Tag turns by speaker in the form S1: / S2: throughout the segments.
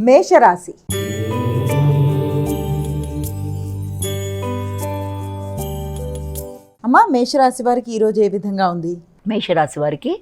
S1: మేషరాశి. అమ్మా, మేషరాశి వారికి ఈరోజు ఏ విధంగా ఉంది?
S2: మేషరాశి వారికి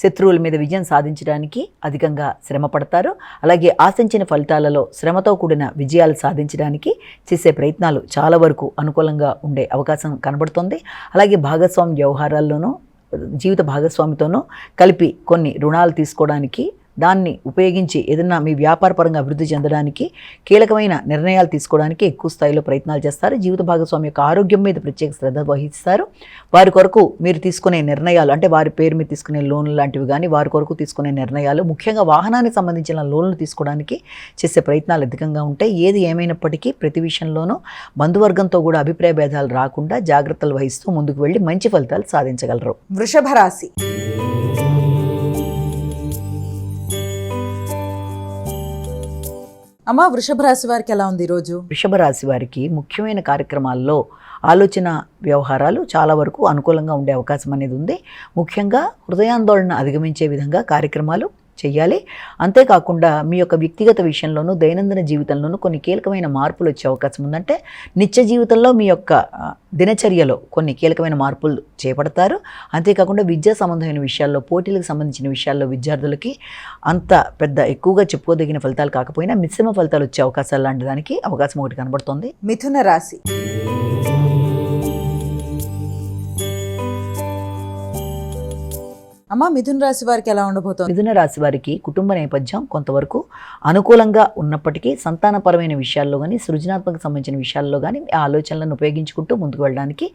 S2: శత్రువుల మీద విజయం సాధించడానికి అధికంగా శ్రమ పడతారు. అలాగే ఆశించిన ఫలితాలలో శ్రమతో కూడిన విజయాలు సాధించడానికి చేసే ప్రయత్నాలు చాలా వరకు అనుకూలంగా ఉండే అవకాశం కనబడుతుంది. అలాగే భాగస్వామి వ్యవహారాల్లోనూ జీవిత భాగస్వామితోనూ కలిపి కొన్ని రుణాలు తీసుకోవడానికి, దాన్ని ఉపయోగించి ఏదన్నా మీ వ్యాపారపరంగా అభివృద్ధి చెందడానికి, కీలకమైన నిర్ణయాలు తీసుకోవడానికి ఎక్కువ స్థాయిలో ప్రయత్నాలు చేస్తారు. జీవిత భాగస్వామి యొక్క ఆరోగ్యం మీద ప్రత్యేక శ్రద్ధ వహిస్తారు. వారి కొరకు మీరు తీసుకునే నిర్ణయాలు, అంటే వారి పేరు మీద తీసుకునే లోన్లు లాంటివి కానీ, వారి కొరకు తీసుకునే నిర్ణయాలు, ముఖ్యంగా వాహనానికి సంబంధించిన లోన్లు తీసుకోవడానికి చేసే ప్రయత్నాలు అధికంగా ఉంటాయి. ఏది ఏమైనప్పటికీ ప్రతి విషయంలోనూ బంధువర్గంతో కూడా అభిప్రాయ భేదాలు రాకుండా జాగ్రత్తలు వహిస్తూ ముందుకు వెళ్ళి మంచి ఫలితాలు సాధించగలరు.
S1: వృషభ రాశి. అమ్మా, వృషభ రాశి వారికి ఎలా ఉంది ఈరోజు?
S2: వృషభ రాశి వారికి ముఖ్యమైన కార్యక్రమాల్లో ఆలోచన వ్యవహారాలు చాలా వరకు అనుకూలంగా ఉండే అవకాశం అనేది ఉంది. ముఖ్యంగా హృదయాందోళన అధిగమించే విధంగా కార్యక్రమాలు చేయాలి. అంతేకాకుండా మీ యొక్క వ్యక్తిగత విషయంలోనూ దైనందిన జీవితంలోనూ కొన్ని కీలకమైన మార్పులు వచ్చే అవకాశం ఉందంటే నిత్య జీవితంలో మీ యొక్క దినచర్యలో కొన్ని కీలకమైన మార్పులు చేపడతారు. అంతేకాకుండా విద్యా సంబంధమైన విషయాల్లో, పోటీలకు సంబంధించిన విషయాల్లో విద్యార్థులకి అంత పెద్ద ఎక్కువగా చెప్పుకోదగిన ఫలితాలు కాకపోయినా మిశ్రమ ఫలితాలు వచ్చే అవకాశాలు లాంటి దానికి అవకాశం ఒకటి కనబడుతుంది.
S1: మిథున రాశి. అమ్మ, మిథున రాశి వారికి ఎలా ఉండబోతోంది?
S2: మిథున రాశి వారికి కుటుంబ నేపథ్యం కొంతవరకు అనుకూలంగా ఉన్నప్పటికీ సంతానపరమైన విషయాల్లో కానీ, సృజనాత్మక సంబంధించిన విషయాల్లో కానీ ఆలోచనలను ఉపయోగించుకుంటూ ముందుకు వెళ్ళడానికి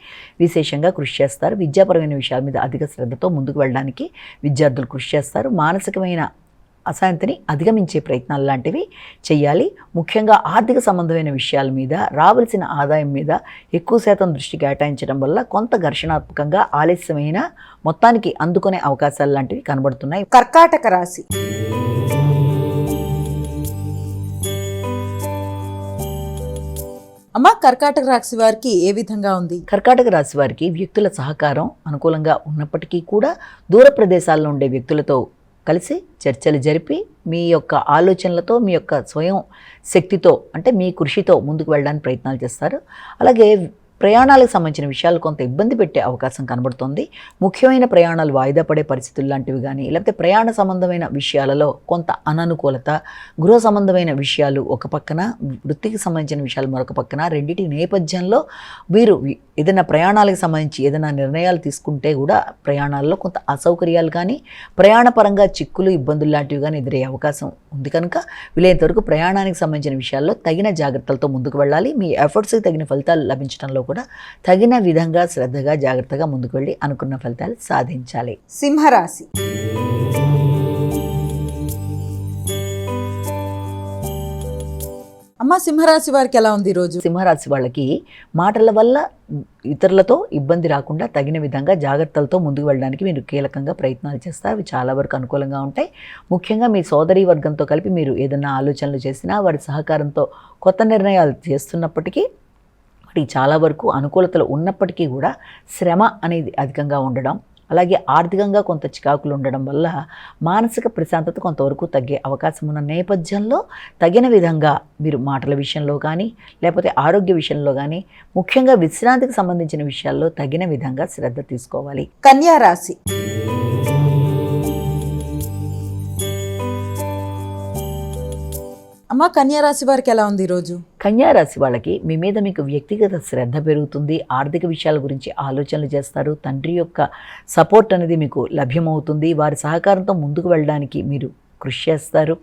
S2: విశేషంగా కృషి చేస్తారు. విద్యాపరమైన విషయాల మీద అధిక శ్రద్ధతో ముందుకు వెళ్ళడానికి విద్యార్థులు కృషి చేస్తారు. మానసికమైన అశాంతిని అధిగమించే ప్రయత్నాలు లాంటివి చేయాలి. ముఖ్యంగా ఆర్థిక సంబంధమైన విషయాల మీద, రావాల్సిన ఆదాయం మీద ఎక్కువ శాతం దృష్టి కేటాయించడం వల్ల కొంత ఘర్షణాత్మకంగా ఆలస్యమైన మొత్తానికి అందుకునే అవకాశాలు లాంటివి కనబడుతున్నాయి.
S1: కర్కాటక రాశి. అమ్మ, కర్కాటక రాశి వారికి ఏ విధంగా ఉంది?
S2: కర్కాటక రాశి వారికి వ్యక్తుల సహకారం అనుకూలంగా ఉన్నప్పటికీ కూడా దూర ప్రదేశాల్లో ఉండే వ్యక్తులతో కలిసి చర్చలు జరిపి మీ యొక్క ఆలోచనలతో, మీ యొక్క స్వయం శక్తితో, అంటే మీ కృషితో ముందుకు వెళ్ళడానికి ప్రయత్నాలు చేస్తారు. అలాగే ప్రయాణాలకు సంబంధించిన విషయాలు కొంత ఇబ్బంది పెట్టే అవకాశం కనబడుతుంది. ముఖ్యమైన ప్రయాణాలు వాయిదా పడే పరిస్థితులు లాంటివి కానీ, లేకపోతే ప్రయాణ సంబంధమైన విషయాలలో కొంత అననుకూలత, గృహ సంబంధమైన విషయాలు ఒక పక్కన, వృత్తికి సంబంధించిన విషయాలు మరొక పక్కన, రెండింటి నేపథ్యంలో వీరు ఏదైనా ప్రయాణాలకు సంబంధించి ఏదైనా నిర్ణయాలు తీసుకుంటే కూడా ప్రయాణాల్లో కొంత అసౌకర్యాలు కానీ, ప్రయాణపరంగా చిక్కులు, ఇబ్బందులు లాంటివి కానీ ఎదురయ్యే అవకాశం ఉంది. కనుక వీలైనంత వరకు ప్రయాణానికి సంబంధించిన విషయాల్లో తగిన జాగ్రత్తలతో ముందుకు వెళ్ళాలి. మీ ఎఫర్ట్స్కి తగిన ఫలితాలు లభించడంలో కూడా తగిన విధంగా శ్రద్ధగా, జాగ్రత్తగా ముందుకు వెళ్ళి అనుకున్న ఫలితాలు సాధించాలి.
S1: సింహరాశి. అమ్మ, సింహరాశి వారికి ఎలా ఉంది ఈరోజు?
S2: సింహరాశి వాళ్ళకి మాటల వల్ల ఇతరులతో ఇబ్బంది రాకుండా తగిన విధంగా జాగ్రత్తలతో ముందుకు వెళ్ళడానికి మీరు కీలకంగా ప్రయత్నాలు చేస్తారు. అవి చాలా వరకు అనుకూలంగా ఉంటాయి. ముఖ్యంగా మీ సోదరీ వర్గంతో కలిపి మీరు ఏదైనా ఆలోచనలు చేసినా వారి సహకారంతో కొత్త నిర్ణయాలు చేస్తున్నప్పటికీ వాటికి చాలా వరకు అనుకూలతలు ఉన్నప్పటికీ కూడా శ్రమ అనేది అధికంగా ఉండడం, అలాగే ఆర్థికంగా కొంత చికాకులు ఉండడం వల్ల మానసిక ప్రశాంతత కొంతవరకు తగ్గే అవకాశం ఉన్న నేపథ్యంలో తగిన విధంగా మీరు మాటల విషయంలో కానీ, లేకపోతే ఆరోగ్య విషయంలో కానీ, ముఖ్యంగా విశ్రాంతికి సంబంధించిన విషయాల్లో తగిన విధంగా శ్రద్ధ తీసుకోవాలి.
S1: కన్యా రాశి. అమ్మ, కన్యా రాశి వారికి ఎలా ఉంది ఈరోజు?
S2: కన్యా రాశి వాళ్ళకి మీ మీద మీకు వ్యక్తిగత శ్రద్ధ పెరుగుతుంది. ఆర్థిక విషయాల గురించి ఆలోచనలు చేస్తారు. తండ్రి యొక్క సపోర్ట్ అనేది మీకు లభ్యమవుతుంది. వారి సహకారంతో ముందుకు వెళ్ళడానికి మీరు కృషి చేస్తారు.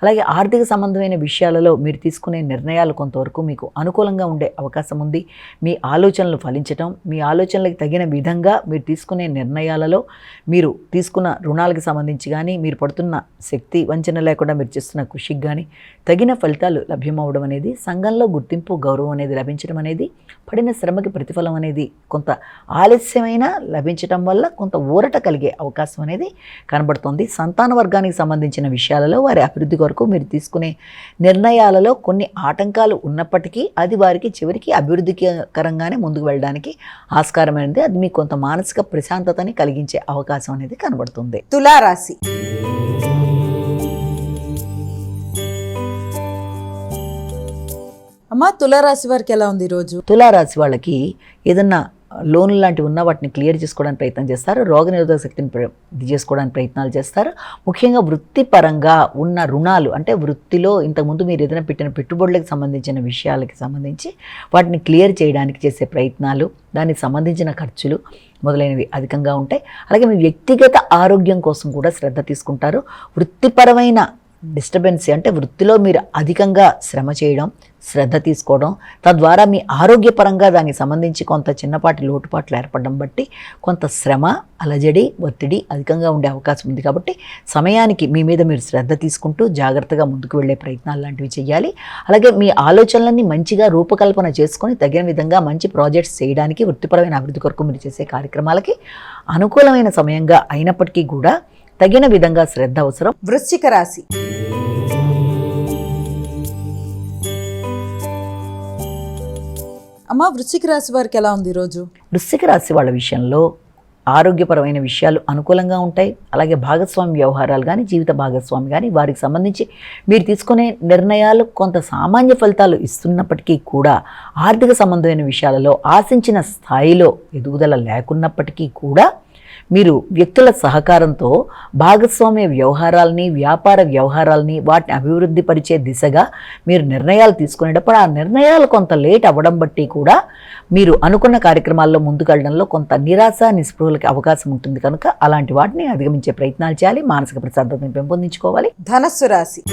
S2: అలాగే ఆర్థిక సంబంధమైన విషయాలలో మీరు తీసుకునే నిర్ణయాలు కొంతవరకు మీకు అనుకూలంగా ఉండే అవకాశం ఉంది. మీ ఆలోచనలు ఫలించటం, మీ ఆలోచనలకు తగిన విధంగా మీరు తీసుకునే నిర్ణయాలలో, మీరు తీసుకున్న రుణాలకు సంబంధించి కానీ, మీరు పడుతున్న శక్తి వంచన లేకుండా మీరు చేస్తున్న కృషికి కానీ తగిన ఫలితాలు లభ్యమవడం అనేది, సంఘంలో గుర్తింపు, గౌరవం అనేది లభించడం అనేది, పడిన శ్రమకి ప్రతిఫలం అనేది కొంత ఆలస్యమైన లభించడం వల్ల కొంత ఊరట కలిగే అవకాశం అనేది కనబడుతుంది. సంతాన వర్గానికి సంబంధించిన విషయాలలో వారి అభివృద్ధి కొరకు మీరు తీసుకునే నిర్ణయాలలో కొన్ని ఆటంకాలు ఉన్నప్పటికీ అది వారికి చివరికి అభివృద్ధికరంగానే ముందుకు వెళ్ళడానికి ఆస్కారమైనది. అది మీకు కొంత మానసిక ప్రశాంతతని కలిగించే అవకాశం అనేది కనబడుతుంది.
S1: తులారాశి. అమ్మ తులారాశి వారికి ఎలా ఉంది ఈరోజు?
S2: తులారాశి వాళ్ళకి ఏదన్నా లోన్లు లాంటివి ఉన్న వాటిని క్లియర్ చేసుకోవడానికి ప్రయత్నం చేస్తారు. రోగనిరోధక శక్తిని ఇది చేసుకోవడానికి ప్రయత్నాలు చేస్తారు. ముఖ్యంగా వృత్తిపరంగా ఉన్న రుణాలు, అంటే వృత్తిలో ఇంతకుముందు మీరు ఏదైనా పెట్టిన పెట్టుబడులకు సంబంధించిన విషయాలకి సంబంధించి వాటిని క్లియర్ చేయడానికి చేసే ప్రయత్నాలు, దానికి సంబంధించిన ఖర్చులు మొదలైనవి అధికంగా ఉంటాయి. అలాగే మీ వ్యక్తిగత ఆరోగ్యం కోసం కూడా శ్రద్ధ తీసుకుంటారు. వృత్తిపరమైన డిస్టర్బెన్స్ అంటే వృత్తిలో మీరు అధికంగా శ్రమ చేయడం, శ్రద్ధ తీసుకోవడం, తద్వారా మీ ఆరోగ్యపరంగా దానికి సంబంధించి కొంత చిన్నపాటి లోటుపాట్లు ఏర్పడడం బట్టి కొంత శ్రమ, అలజడి, ఒత్తిడి అధికంగా ఉండే అవకాశం ఉంది. కాబట్టి సమయానికి మీ మీద మీరు శ్రద్ధ తీసుకుంటూ జాగ్రత్తగా ముందుకు వెళ్ళే ప్రయత్నాలు లాంటివి చేయాలి. అలాగే మీ ఆలోచనలన్నీ మంచిగా రూపకల్పన చేసుకొని తగిన విధంగా మంచి ప్రాజెక్ట్స్ చేయడానికి, వృత్తిపరమైన అభివృద్ధి కొరకు మీరు చేసే కార్యక్రమాలకి అనుకూలమైన సమయంగా అయినప్పటికీ కూడా తగిన విధంగా శ్రద్ధ అవసరం.
S1: వృశ్చిక రాశి. అమ్మ వృశ్చిక రాశి వారికి ఎలా ఉంది ఈరోజు?
S2: వృశ్చిక రాశి వాళ్ళ విషయంలో ఆరోగ్యపరమైన విషయాలు అనుకూలంగా ఉంటాయి. అలాగే భాగస్వామి వ్యవహారాలు కానీ, జీవిత భాగస్వామి కానీ, వారికి సంబంధించి మీరు తీసుకునే నిర్ణయాలు కొంత సామాన్య ఫలితాలు ఇస్తున్నప్పటికీ కూడా ఆర్థిక సంబంధమైన విషయాలలో ఆశించిన స్థాయిలో ఎదుగుదల లేకున్నప్పటికీ కూడా మీరు వ్యక్తుల సహకారంతో భాగస్వామ్య వ్యవహారాలని, వ్యాపార వ్యవహారాలని వాటిని అభివృద్ధి పరిచే దిశగా మీరు నిర్ణయాలు తీసుకునేటప్పుడు ఆ నిర్ణయాలు కొంత లేట్ అవ్వడం బట్టి కూడా మీరు అనుకున్న కార్యక్రమాల్లో ముందుకెళ్ళడంలో కొంత నిరాశ, నిస్పృహలకి అవకాశం ఉంటుంది. కనుక అలాంటి వాటిని అధిగమించే ప్రయత్నాలు చేయాలి. మానసిక ప్రశాంతతను పెంపొందించుకోవాలి.
S1: ధనస్సు రాశి.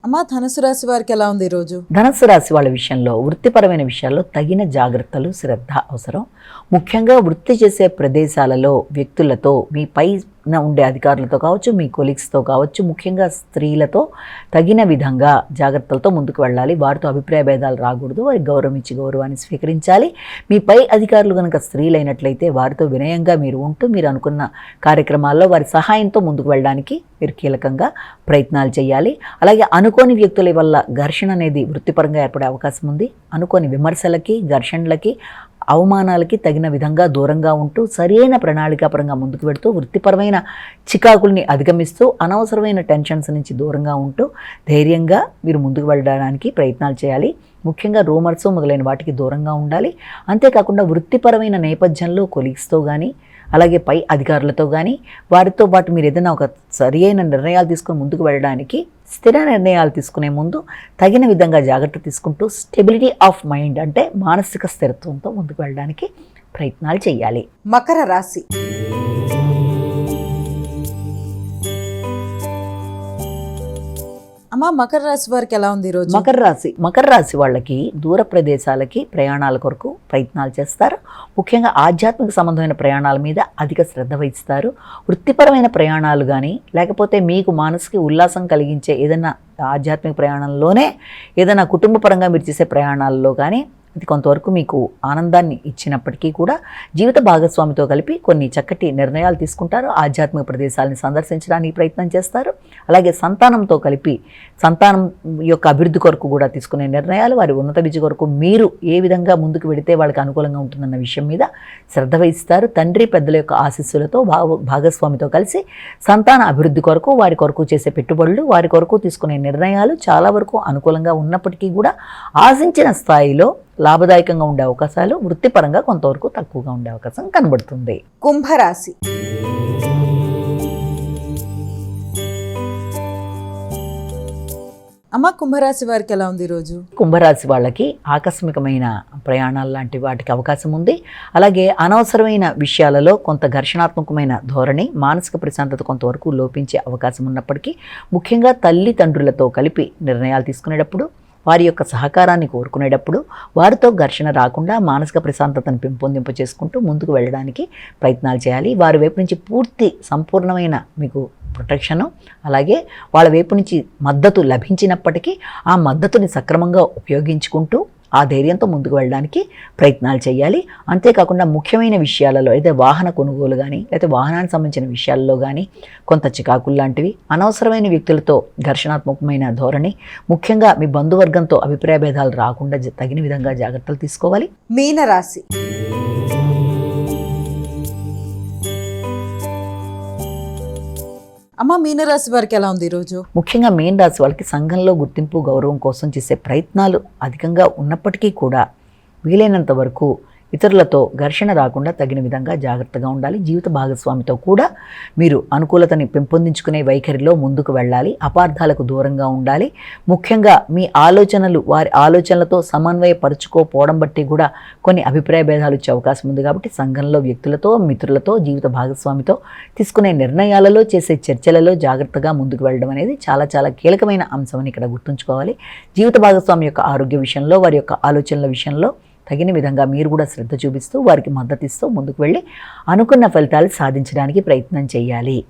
S1: అమ్మ ధనుసు రాశి వారికి ఎలా ఉంది ఈరోజు?
S2: ధనుసు రాశి వాళ్ళ విషయంలో వృత్తిపరమైన విషయాల్లో తగిన జాగ్రత్తలు, శ్రద్ధ అవసరం. ముఖ్యంగా వృత్తి చేసే ప్రదేశాలలో వ్యక్తులతో, మీ పైన ఉండే అధికారులతో కావచ్చు, మీ కొలీగ్స్తో కావచ్చు, ముఖ్యంగా స్త్రీలతో తగిన విధంగా జాగ్రత్తలతో ముందుకు వెళ్ళాలి. వారితో అభిప్రాయ భేదాలు రాకూడదు. వారికి గౌరవం ఇచ్చి గౌరవాన్ని స్వీకరించాలి. మీ పై అధికారులు కనుక స్త్రీలైనట్లయితే వారితో వినయంగా మీరు ఉంటూ మీరు అనుకున్న కార్యక్రమాల్లో వారి సహాయంతో ముందుకు వెళ్ళడానికి మీరు కీలకంగా ప్రయత్నాలు చేయాలి. అలాగే అనుకోని వ్యక్తుల వల్ల ఘర్షణ అనేది వృత్తిపరంగా ఏర్పడే అవకాశం ఉంది. అనుకోని విమర్శలకి, ఘర్షణలకి, అవమానాలకి తగిన విధంగా దూరంగా ఉంటూ సరైన ప్రణాళికాపరంగా ముందుకు వెళుతూ వృత్తిపరమైన చికాకుల్ని అధిగమిస్తూ అనవసరమైన టెన్షన్స్ నుంచి దూరంగా ఉంటూ ధైర్యంగా మీరు ముందుకు వెళ్ళడానికి ప్రయత్నాలు చేయాలి. ముఖ్యంగా రూమర్స్ మొదలైన వాటికి దూరంగా ఉండాలి. అంతేకాకుండా వృత్తిపరమైన నేపథ్యంలో కొలీగ్స్తో కానీ, అలాగే పై అధికారులతో కానీ, వారితో పాటు మీరు ఏదైనా ఒక సరి అయిన నిర్ణయాలు తీసుకుని ముందుకు వెళ్ళడానికి స్థిర నిర్ణయాలు తీసుకునే ముందు తగిన విధంగా జాగ్రత్త తీసుకుంటూ స్టెబిలిటీ ఆఫ్ మైండ్ అంటే మానసిక స్థిరత్వంతో ముందుకు వెళ్ళడానికి ప్రయత్నాలు చేయాలి.
S1: మకర రాశి. అమ్మ మకర రాశి వారికి ఎలా ఉంది ఈరోజు?
S2: మకర రాశి వాళ్ళకి దూర ప్రదేశాలకి ప్రయాణాల కొరకు ప్రయత్నాలు చేస్తారు. ముఖ్యంగా ఆధ్యాత్మిక సంబంధమైన ప్రయాణాల మీద అధిక శ్రద్ధ వహిస్తారు. వృత్తిపరమైన ప్రయాణాలు కానీ, లేకపోతే మీకు మానసిక ఉల్లాసం కలిగించే ఏదైనా ఆధ్యాత్మిక ప్రయాణంలోనే ఏదైనా కుటుంబపరంగా మీరు చేసే ప్రయాణాల్లో కానీ ఇది కొంతవరకు మీకు ఆనందాన్ని ఇచ్చినప్పటికీ కూడా జీవిత భాగస్వామితో కలిపి కొన్ని చక్కటి నిర్ణయాలు తీసుకుంటారు. ఆధ్యాత్మిక ప్రదేశాలని సందర్శించడానికి ప్రయత్నం చేస్తారు. అలాగే సంతానంతో కలిపి సంతానం యొక్క అభివృద్ధి కొరకు కూడా తీసుకునే నిర్ణయాలు, వారి ఉన్నత విద్య కొరకు మీరు ఏ విధంగా ముందుకు వెడితే వాళ్ళకి అనుకూలంగా ఉంటుందన్న విషయం మీద శ్రద్ధ వహిస్తారు. తండ్రి పెద్దల యొక్క ఆశీస్సులతో భాగస్వామితో కలిసి సంతాన అభివృద్ధి కొరకు, వారి కొరకు చేసే పెట్టుబడులు, వారి కొరకు తీసుకునే నిర్ణయాలు చాలా వరకు అనుకూలంగా ఉన్నప్పటికీ కూడా ఆశించిన స్థాయిలో లాభదాయకంగా ఉండే అవకాశాలు వృత్తిపరంగా కొంతవరకు తక్కువగా ఉండే అవకాశం కనబడుతుంది.
S1: కుంభరాశి. అమ్మ కుంభరాశి వారికి ఎలా ఉంది ఈరోజు?
S2: కుంభరాశి వాళ్ళకి ఆకస్మికమైన ప్రయాణాలు లాంటి వాటికి అవకాశం ఉంది. అలాగే అనవసరమైన విషయాలలో కొంత ఘర్షణాత్మకమైన ధోరణి, మానసిక ప్రశాంతత కొంతవరకు లోపించే అవకాశం ఉన్నప్పటికీ ముఖ్యంగా తల్లిదండ్రులతో కలిపి నిర్ణయాలు తీసుకునేటప్పుడు, వారి యొక్క సహకారాన్ని కోరుకునేటప్పుడు వారితో ఘర్షణ రాకుండా మానసిక ప్రశాంతతను పెంపొందింప చేసుకుంటూ ముందుకు వెళ్ళడానికి ప్రయత్నాలు చేయాలి. వారి వైపు నుంచి పూర్తి సంపూర్ణమైన మీకు ప్రొటెక్షను, అలాగే వాళ్ళ వైపు నుంచి మద్దతు లభించినప్పటికీ ఆ మద్దతుని సక్రమంగా ఉపయోగించుకుంటూ ఆ ధైర్యంతో ముందుకు వెళ్ళడానికి ప్రయత్నాలు చేయాలి. అంతేకాకుండా ముఖ్యమైన విషయాలలో అయితే వాహన కొనుగోలు కానీ, లేకపోతే వాహనానికి సంబంధించిన విషయాల్లో కానీ కొంత చికాకులు లాంటివి, అనవసరమైన వ్యక్తులతో ఘర్షణాత్మకమైన ధోరణి, ముఖ్యంగా మీ బంధువర్గంతో అభిప్రాయ భేదాలు రాకుండా తగిన విధంగా జాగ్రత్తలు తీసుకోవాలి.
S1: మీనరాశి. అమ్మ మీనరాశి వారికి ఎలా ఉంది ఈరోజు?
S2: ముఖ్యంగా మీన రాశి వాళ్ళకి సంఘంలో గుర్తింపు గౌరవం కోసం చేసే ప్రయత్నాలు అధికంగా ఉన్నప్పటికీ కూడా వీలైనంత వరకు ఇతరులతో ఘర్షణ రాకుండా తగిన విధంగా జాగ్రత్తగా ఉండాలి. జీవిత భాగస్వామితో కూడా మీరు అనుకూలతని పెంపొందించుకునే వైఖరిలో ముందుకు వెళ్ళాలి. అపార్థాలకు దూరంగా ఉండాలి. ముఖ్యంగా మీ ఆలోచనలు వారి ఆలోచనలతో సమన్వయపరుచుకోపోవడం బట్టి కూడా కొన్ని అభిప్రాయ భేదాలు వచ్చే అవకాశం ఉంది. కాబట్టి సంఘంలో వ్యక్తులతో, మిత్రులతో, జీవిత భాగస్వామితో తీసుకునే నిర్ణయాలలో, చేసే చర్చలలో జాగ్రత్తగా ముందుకు వెళ్ళడం అనేది చాలా చాలా కీలకమైన అంశం అని ఇక్కడ గుర్తుంచుకోవాలి. జీవిత భాగస్వామి యొక్క ఆరోగ్య విషయంలో, వారి యొక్క ఆలోచనల విషయంలో తగిన విధంగా మీరు కూడా శ్రద్ధ చూపిస్తూ వారికి మద్దతిస్తూ ముందుకు వెళ్ళి అనుకున్న ఫలితాలు సాధించడానికి ప్రయత్నం చేయాలి.